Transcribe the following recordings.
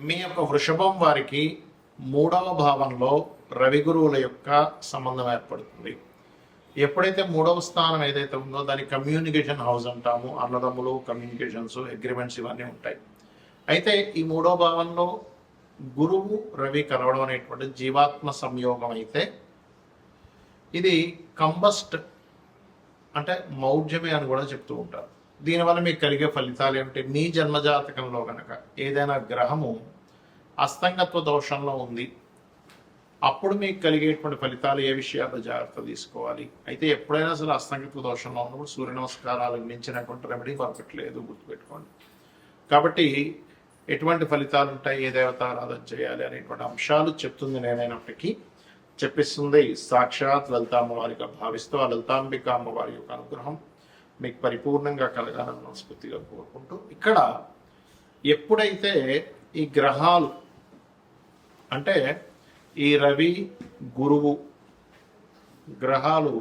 మీ యొక్క వృషభం వారికి మూడవ భావంలో రవి గురువుల యొక్క సంబంధం ఏర్పడుతుంది. ఎప్పుడైతే మూడవ స్థానం ఏదైతే ఉందో దాని కమ్యూనికేషన్ హౌస్ అంటాము. అన్నదమ్ములు, కమ్యూనికేషన్స్, అగ్రిమెంట్స్ ఇవన్నీ ఉంటాయి. అయితే ఈ మూడవ భావంలో గురువు రవి కలవడం అనేటువంటి జీవాత్మ సంయోగం అయితే ఇది కంబస్ట్ అంటే మౌఢ్యమే అని కూడా చెప్తూ ఉంటారు. దీనివల్ల మీకు కలిగే ఫలితాలు ఏమిటి? మీ జన్మజాతకంలో కనుక ఏదైనా గ్రహము అస్తంగత్వ దోషంలో ఉంది, అప్పుడు మీకు కలిగేటువంటి ఫలితాలు ఏ విషయాల్లో జాగ్రత్త తీసుకోవాలి. అయితే ఎప్పుడైనా అసలు అస్తంగత్వ దోషంలో ఉన్నప్పుడు సూర్య నమస్కారాలకు మించినటువంటి రెమెడీ మరొకట్లేదు, గుర్తుపెట్టుకోండి. కాబట్టి ఎటువంటి ఫలితాలు ఉంటాయి, ఏ దేవతారాధన చేయాలి అనేటువంటి అంశాలు చెప్తుంది నేనైనప్పటికీ చెప్పిస్తుంది సాక్షాత్ లలితామ్మ వారిగా భావిస్తూ ఆ లలితాంబిక అమ్మవారి యొక్క అనుగ్రహం మీకు పరిపూర్ణంగా కలగాలని మనస్ఫూర్తిగా కోరుకుంటూ, ఇక్కడ ఎప్పుడైతే ఈ గ్రహాలు అంటే ఈ రవి గురువు గ్రహాలు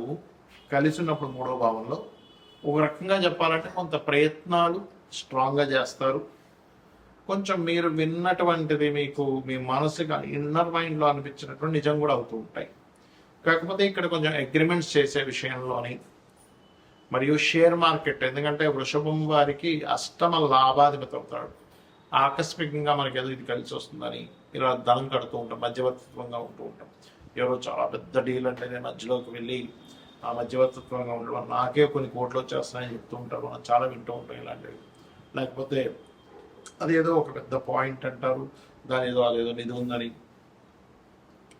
కలిసి ఉన్నప్పుడు మూడో భావంలో ఒక రకంగా చెప్పాలంటే కొంత ప్రయత్నాలు స్ట్రాంగ్గా చేస్తారు. కొంచెం మీరు విన్నటువంటిది మీకు మీ మనసుగా ఇన్నర్ మైండ్లో అనిపించినటువంటి నిజం కూడా అవుతూ ఉంటాయి. కాకపోతే ఇక్కడ కొంచెం అగ్రిమెంట్స్ చేసే విషయంలోని మరియు షేర్ మార్కెట్, ఎందుకంటే వృషభం వారికి అష్టమ లాభాధిపతి అవుతాడు. ఆకస్మికంగా మనకి ఏదో ఇది కలిసి వస్తుందని ఇలా ధనం కడుతూ ఉంటాం, మధ్యవర్తిత్వంగా ఉంటూ ఉంటాం. ఎవరో చాలా పెద్ద డీల్ అంటే నేను మధ్యలోకి వెళ్ళి ఆ మధ్యవర్తిత్వంగా ఉండడం నాకే కొన్ని కోట్లు వచ్చేస్తాయని చెప్తూ ఉంటారు. మనం చాలా వింటూ ఉంటాం ఇలాంటివి. లేకపోతే అదేదో ఒక పెద్ద పాయింట్ అంటారు, దాని ఏదో అదేదో నిధి ఉందని.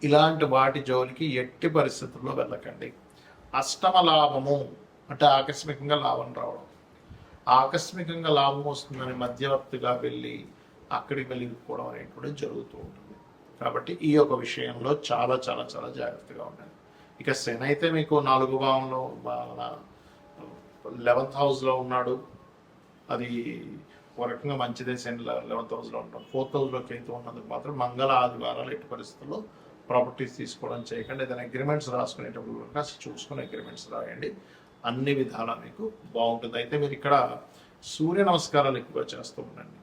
ఇలాంటి వాటి జోలికి ఎట్టి పరిస్థితుల్లో వెళ్ళకండి. అష్టమ లాభము అంటే ఆకస్మికంగా లాభం రావడం, ఆకస్మికంగా లాభం వస్తుందని మధ్యవర్తిగా వెళ్ళి అక్కడికి వెళ్ళిపోవడం అనేటువంటి జరుగుతూ ఉంటుంది. కాబట్టి ఈ యొక్క విషయంలో చాలా చాలా చాలా జాగ్రత్తగా ఉండాలి. ఇక శని అయితే మీకు 4వ భావంలో 11th హౌస్లో ఉన్నాడు. అది ఒక రకంగా మంచిదే. శని 11th హౌస్లో ఉంటాం. 4th హౌస్లో కేతు ఉన్నందుకు మాత్రం మంగళ ఆదివారాలు ఎట్టి పరిస్థితుల్లో ప్రాపర్టీస్ తీసుకోవడం చేయకండి. ఏదైనా అగ్రిమెంట్స్ రాసుకునేటప్పుడు కాస్త చూసుకుని అగ్రిమెంట్స్ రాయండి. అన్ని విధాలా మీకు బాగుంటుంది. అయితే మీరు ఇక్కడ సూర్య నమస్కారాలు ఎక్కువగా చేస్తూ ఉండండి.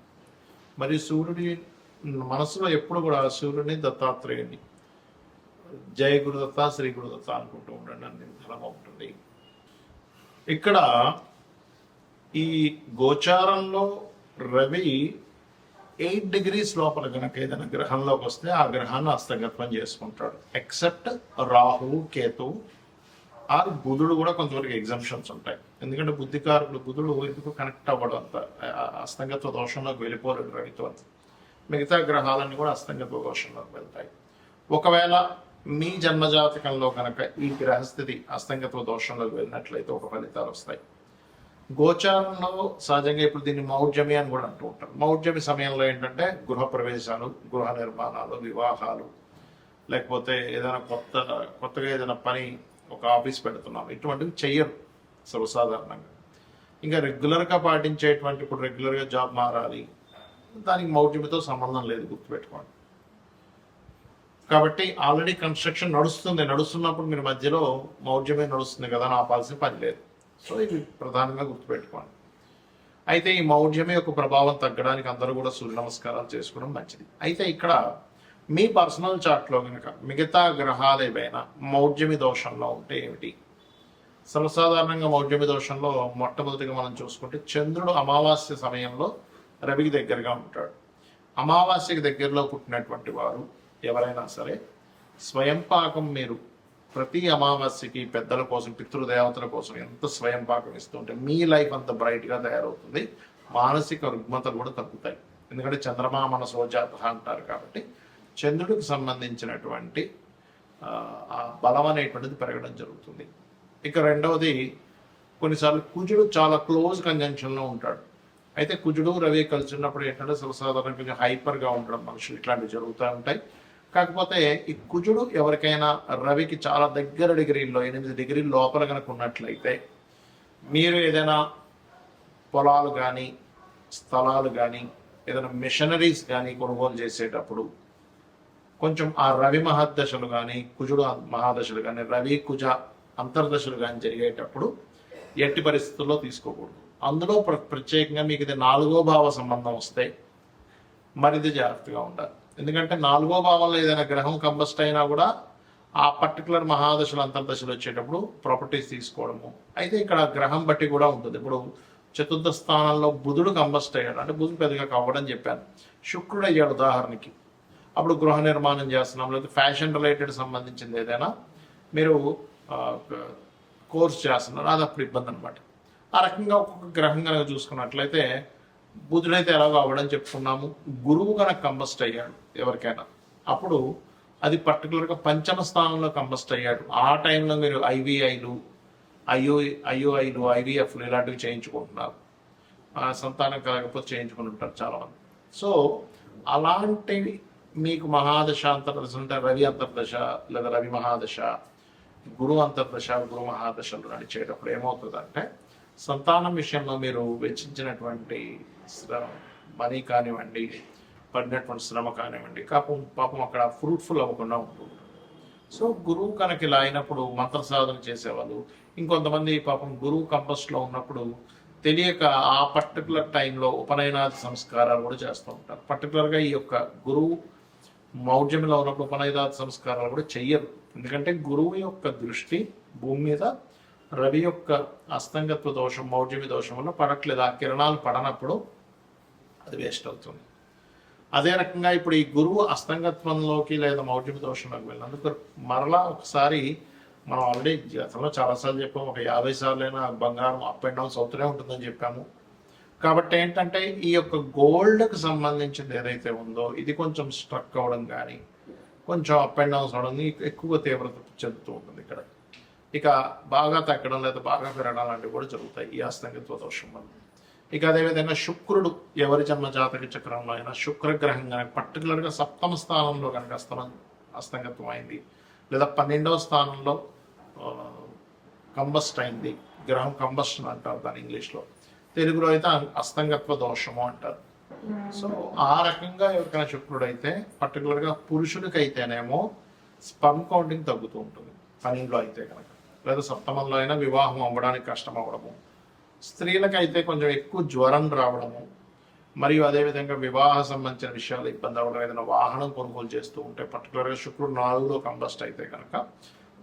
మరియు సూర్యుడి మనసులో ఎప్పుడు కూడా సూర్యుడిని, దత్తాత్రేయుని జయ గురుదత్త, శ్రీ గురుదత్త అనుకుంటూ ఉండండి. అన్ని విధాలా బాగుంటుంది. ఇక్కడ ఈ గోచారంలో రవి 8 degrees లోపల కనుక ఏదైనా గ్రహంలోకి వస్తే ఆ గ్రహాన్ని హస్తగతం చేసుకుంటాడు. ఎక్సెప్ట్ రాహు, కేతు ఆర్ బుధుడు కూడా కొంతవరకు ఎగ్జంప్షన్స్ ఉంటాయి. ఎందుకంటే బుద్ధికారుడు బుధుడు ఎందుకు కనెక్ట్ అవ్వడం అంత అస్తంగత్వ దోషంలోకి వెళ్ళిపోలేడు రవితో. మిగతా గ్రహాలన్నీ కూడా అస్తంగత్వ దోషంలోకి వెళ్తాయి. ఒకవేళ మీ జన్మజాతకంలో కనుక ఈ గ్రహస్థితి అస్తంగత్వ దోషంలోకి వెళ్ళినట్లయితే ఒక ఫలితాలు వస్తాయి. గోచారంలో సహజంగా ఇప్పుడు దీన్ని మౌఢ్యమి అని కూడా అంటూ ఉంటారు. మౌఢ్యమి సమయంలో ఏంటంటే గృహ ప్రవేశాలు, గృహ నిర్మాణాలు, వివాహాలు, లేకపోతే ఏదైనా కొత్తగా ఏదైనా పని, ఒక ఆఫీస్ పెడుతున్నాం, ఇటువంటివి చెయ్యరు సర్వసాధారణంగా. ఇంకా రెగ్యులర్గా పాటించేటువంటి, ఇప్పుడు రెగ్యులర్గా జాబ్ మారాలి, దానికి మౌఢ్యమితో సంబంధం లేదు, గుర్తుపెట్టుకోండి. కాబట్టి ఆల్రెడీ కన్స్ట్రక్షన్ నడుస్తున్నప్పుడు మీరు మధ్యలో మౌఢ్యమే నడుస్తుంది కదా అని ఆపాల్సిన పని లేదు. సో ఇవి ప్రధానంగా గుర్తుపెట్టుకోండి. అయితే ఈ మౌఢ్యమే యొక్క ప్రభావం తగ్గడానికి అందరూ కూడా సూర్య నమస్కారాలు చేసుకోవడం మంచిది. అయితే ఇక్కడ మీ పర్సనల్ చార్ట్లో కనుక మిగతా గ్రహాలు ఏవైనా మౌఢ్యమి దోషంలో ఉంటే ఏమిటి? సర్వసాధారణంగా మౌఢ్యమి దోషంలో మొట్టమొదటిగా మనం చూసుకుంటే చంద్రుడు అమావాస్య సమయంలో రవికి దగ్గరగా ఉంటాడు. అమావాస్యకి దగ్గరలో పుట్టినటువంటి వారు ఎవరైనా సరే స్వయం పాకం మీరు ప్రతి అమావాస్యకి పెద్దల కోసం, పితృదేవతల కోసం ఎంత స్వయం పాకం ఇస్తుంటే మీ లైఫ్ అంత బ్రైట్గా తయారవుతుంది. మానసిక రుగ్మతలు కూడా తగ్గుతాయి. ఎందుకంటే చంద్రమా మనసోజాత అంటారు. కాబట్టి చంద్రుడికి సంబంధించినటువంటి ఆ బలం అనేటువంటిది పెరగడం జరుగుతుంది. ఇక రెండవది, కొన్నిసార్లు కుజుడు చాలా క్లోజ్ కంజంక్షన్లో ఉంటాడు. అయితే కుజుడు రవి కలిసి ఉన్నప్పుడు ఏంటంటే సర్వసాధారణంగా కొంచెం హైపర్గా ఉండడం, మనుషులు ఇట్లాంటివి జరుగుతూ ఉంటాయి. కాకపోతే ఈ కుజుడు ఎవరికైనా రవికి చాలా దగ్గర డిగ్రీల్లో 8 డిగ్రీల లోపల కనుక ఉన్నట్లయితే మీరు ఏదైనా పొలాలు కానీ, స్థలాలు కానీ, ఏదైనా మిషనరీస్ కానీ కొనుగోలు చేసేటప్పుడు కొంచెం ఆ రవి మహాదశలు కానీ, కుజుడు మహాదశలు కానీ, రవి కుజ అంతర్దశలు కానీ జరిగేటప్పుడు ఎట్టి పరిస్థితుల్లో తీసుకోకూడదు. అందులో ప్రత్యేకంగా మీకు ఇది 4వ భావ సంబంధం వస్తే మరిది జాగ్రత్తగా ఉండాలి. ఎందుకంటే 4వ భావంలో ఏదైనా గ్రహం కంబస్ట్ అయినా కూడా ఆ పర్టికులర్ మహాదశలు అంతర్దశలు వచ్చేటప్పుడు ప్రాపర్టీస్ తీసుకోవడము. అయితే ఇక్కడ గ్రహం బట్టి కూడా ఉంటుంది. ఇప్పుడు చతుర్థ స్థానంలో బుధుడు కంబస్ట్ అయ్యాడు, అంటే బుధుడు పెద్దగా కవ్వడని చెప్పాను. శుక్రుడు అయ్యాడు ఉదాహరణకి, అప్పుడు గృహ నిర్మాణం చేస్తున్నాం, లేదా ఫ్యాషన్ రిలేటెడ్ సంబంధించింది ఏదైనా మీరు కోర్స్ చేస్తున్నారు, అది అప్పుడు ఇబ్బంది అనమాట. ఆ రకంగా ఒక్కొక్క గ్రహం కనుక చూసుకున్నట్లయితే బుధుడైతే ఎలాగో అవ్వడం చెప్పుకున్నాము. గురువు కనుక కంబస్ట్ అయ్యాడు ఎవరికైనా, అప్పుడు అది పర్టికులర్గా పంచమ స్థానంలో కంబస్ట్ అయ్యాడు. ఆ టైంలో మీరు ఐవీఐలు ఐఓఐలు ఐవీఎఫ్లు ఇలాంటివి చేయించుకుంటున్నారు, సంతానం కాకపోతే చేయించుకుని ఉంటారు చాలామంది. సో అలాంటివి మీకు మహాదశ అంతర్దశ అంటే రవి అంతర్దశ లేదా రవి మహాదశ, గురు అంతర్దశ గురు మహాదశలు నడిచేటప్పుడు ఏమవుతుందంటే సంతానం విషయంలో మీరు వెచ్చించినటువంటి మనీ కానివ్వండి, పడినటువంటి శ్రమ కానివ్వండి, పాపం అక్కడ ఫ్రూట్ఫుల్ అవ్వకుండా ఉంటుంది. సో గురువు కనుక ఇలా అయినప్పుడు మంత్ర సాధన చేసేవాళ్ళు, ఇంకొంతమంది పాపం గురువు కంపస్ట్లో ఉన్నప్పుడు తెలియక ఆ పర్టికులర్ టైంలో ఉపనయనాది సంస్కారాలు కూడా చేస్తూ ఉంటారు. పర్టికులర్గా ఈ యొక్క గురువు మౌఢ్యంలో ఉన్నప్పుడు ఉపనయనాది సంస్కారాలు కూడా చెయ్యరు. ఎందుకంటే గురువు యొక్క దృష్టి భూమి మీద రవి యొక్క అస్తంగత్వ దోషం మౌఢ్యమి దోషం వల్ల పడట్లేదు, ఆ కిరణాలు పడనప్పుడు అది వేస్ట్ అవుతుంది. అదే రకంగా ఇప్పుడు ఈ గురువు అస్తంగత్వంలోకి లేదా మౌఢ్యమి దోషంలోకి వెళ్ళినందుకు మరలా ఒకసారి మనం ఆల్రెడీ గతంలో చాలాసార్లు చెప్పాము, ఒక 50 సార్లైనా బంగారం అప్ అండ్ డౌన్స్ అవుతూనే ఉంటుందని చెప్పాము. కాబట్టి ఏంటంటే ఈ యొక్క గోల్డ్కి సంబంధించింది ఏదైతే ఉందో ఇది కొంచెం స్ట్రక్ అవ్వడం కానీ, కొంచెం అప్ అండ్ డౌన్స్ అవడం ఎక్కువ తీవ్రత చెందుతూ ఉంటుంది ఇక్కడ. ఇక బాగా తగ్గడం లేదా బాగా పెరగడం లాంటివి కూడా జరుగుతాయి ఈ అస్తంగత్వ దోషం వల్ల. ఇక అదేవిధంగా శుక్రుడు ఎవరి జన్మ జాతక చక్రంలో అయినా శుక్రగ్రహం కనుక పర్టికులర్గా 7వ స్థానంలో కనుక అస్తంగత్వం అయింది, లేదా 12వ స్థానంలో కంబస్ట్ అయింది, గ్రహం కంబస్షన్ అంటారు దాని ఇంగ్లీష్లో, తెలుగులో అయితే అస్తంగత్వ దోషము అంటారు. సో ఆ రకంగా ఎవరికైనా శుక్రుడు అయితే పర్టికులర్గా పురుషుడికి అయితేనేమో స్పర్మ్ కౌంటింగ్ తగ్గుతూ ఉంటుంది 12లో అయితే కనుక, లేదా 7మంలో అయినా వివాహం అవ్వడానికి కష్టం అవ్వడము, స్త్రీలకైతే కొంచెం ఎక్కువ జ్వరం రావడము, మరియు అదేవిధంగా వివాహ సంబంధించిన విషయాలు ఇబ్బంది అవ్వడం, ఏదైనా వాహనం కొనుగోలు చేస్తూ ఉంటే పర్టికులర్గా శుక్రుడు 4లో కంబస్ట్ అయితే కనుక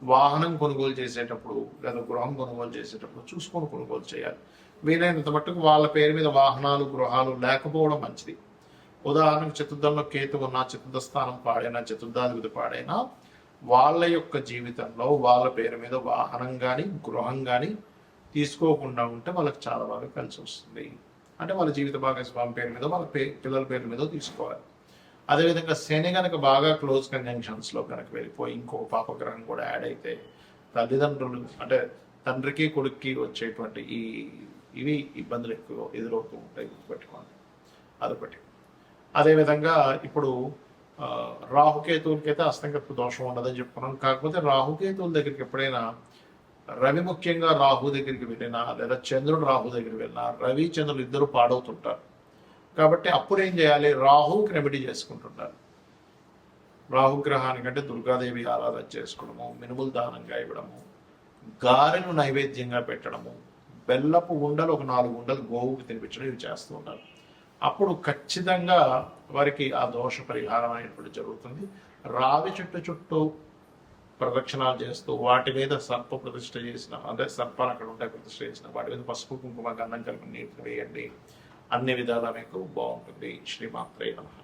వాహనం కొనుగోలు చేసేటప్పుడు లేదా గృహం కొనుగోలు చేసేటప్పుడు చూసుకొని కొనుగోలు చేయాలి. వీలైనంత మట్టుకు వాళ్ళ పేరు మీద వాహనాలు గృహాలు లేకపోవడం మంచిది. ఉదాహరణకు చతుర్థంలో కేతు ఉన్న చతుర్థ స్థానం పాడైనా చతుర్థాధిపతి పాడైనా వాళ్ళ యొక్క జీవితంలో వాళ్ళ పేరు మీద వాహనం కానీ గృహం కానీ తీసుకోకుండా ఉంటే వాళ్ళకి చాలా బాగా కలిసి వస్తుంది. అంటే వాళ్ళ జీవిత భాగస్వామి పేరు మీద వాళ్ళ పిల్లల పేరు మీద తీసుకోవాలి. అదేవిధంగా శని కనుక బాగా క్లోజ్ కంజంక్షన్స్లో కనుక వెళ్ళిపోయి ఇంకొక పాపగ్రహం కూడా యాడ్ అయితే తల్లిదండ్రులు అంటే తండ్రికి కొడుక్కి వచ్చేటువంటి ఇవి ఇబ్బందులు ఎక్కువ ఎదురవుతూ ఉంటాయి, గుర్తుపెట్టుకోండి. అదొకటి. అదేవిధంగా ఇప్పుడు రాహుకేతువులకైతే అస్తంగత్వ దోషం ఉండదని చెప్పుకున్నాం. కాకపోతే రాహుకేతువుల దగ్గరికి ఎప్పుడైనా రవి ముఖ్యంగా రాహు దగ్గరికి వెళ్ళినా లేదా చంద్రుడు రాహు దగ్గరికి వెళ్ళినా రవి చంద్రులు ఇద్దరు పాడవుతుంటారు. కాబట్టి అప్పుడు ఏం చేయాలి, రాహుకి రెమెడీ చేసుకుంటుంటారు. రాహుగ్రహానికంటే దుర్గాదేవి ఆరాధన చేసుకోవడము, మినుములు దానంగా ఇవ్వడము, గారెను నైవేద్యంగా పెట్టడము, బెల్లపు ఉండలు ఒక 4 ఉండలు గోవుకి తినిపించడం, ఇవి చేస్తూ ఉంటారు. అప్పుడు ఖచ్చితంగా వారికి ఆ దోష పరిహారం అనేటువంటి జరుగుతుంది. రావి చుట్టూ ప్రదక్షిణాలు చేస్తూ వాటి మీద సర్ప ప్రతిష్ఠ చేసిన, అంటే సర్పాలు అక్కడ ఉంటాయి ప్రతిష్ఠ చేసిన వాటి మీద పసుపు కుంకుమ గంధం కలిపి నీటిని వేయండి. అన్ని విధాలా మీకు బాగుంటుంది. శ్రీమాత్రే నమః.